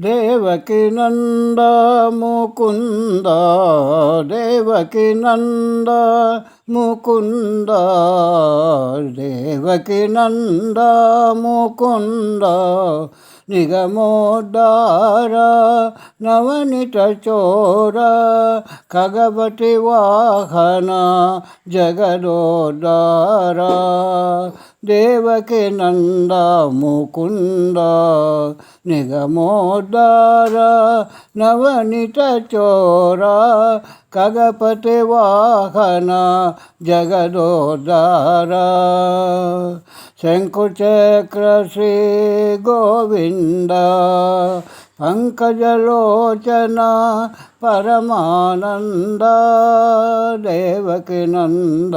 దేవకి నంద ముకుంద దేవకి నంద ముకుంద దేవకి నంద ముకుంద నిగమోద్ధార నవనిత చోర ఖగవతి వాహన జగదోద్ధార దేవకి నంద ముకుంద నిగమోద్ధార నవనిత చోర ఖగపతి వాహన జగదోద్ధార శంకుచక్ర శ్రీ గోవింద పంకజలోచన పరమానంద దేవకి నంద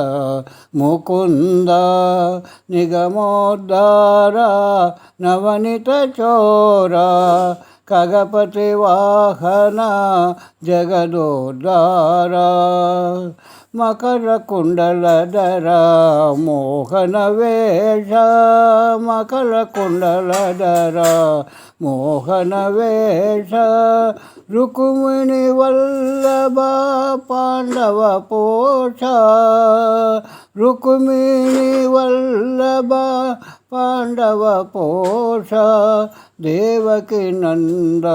ముకుంద నిగమోద్ధార నవనిత చోర ఖగపతి వాహన జగదోద్ధార మకర కుండలధర మోహన వేష మకర కుండలధర మోహన వేష రుక్మిణి వల్లభ పాండవ పోష రుక్మిణి వల్లభ పాండవ పోష దేవకి నంద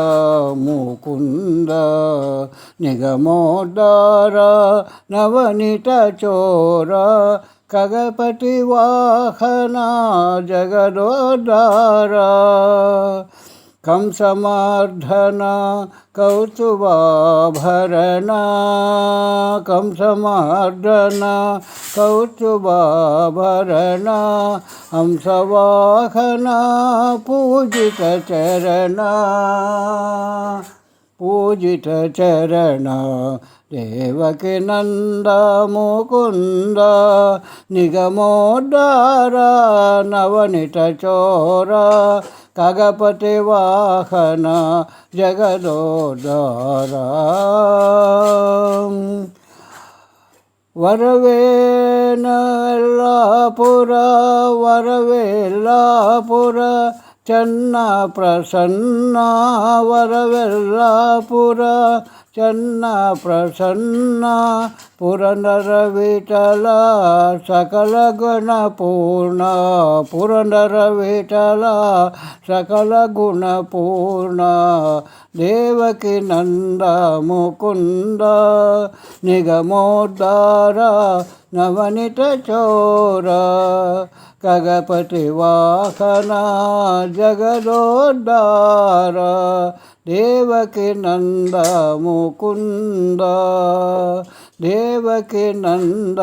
ముకుంద నిగమోద్ధార నవనిత చోర ఖగపతి వాహన జగదోద్ధార కంసమర్ధన కౌస్తుభాభరణ కంసమర్ధన కౌస్తుభాభరణ హంసవాహన పూజిత చరణ పూజిత చరణ దేవకి నంద ముకుంద నిగమోద్ధార నవనిత చోర ఖగపతి వాహన జగదోద్ధార వరవేల్లాపుర వరవేల్లాపుర చెన్న ప్రసన్న వరవెల్లాపుర చెన్న ప్రసన్న పురందర విఠల సకల గుణపూర్ణ పురందర విఠల సకల గుణపూర్ణ దేవకి నంద ముకుంద నిగమోద్ధార నవనిత చోర ఖగపతి వాహన జగదోద్ధార దేవకి నంద ముకుంద దేవకి నంద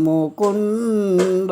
ముకుంద.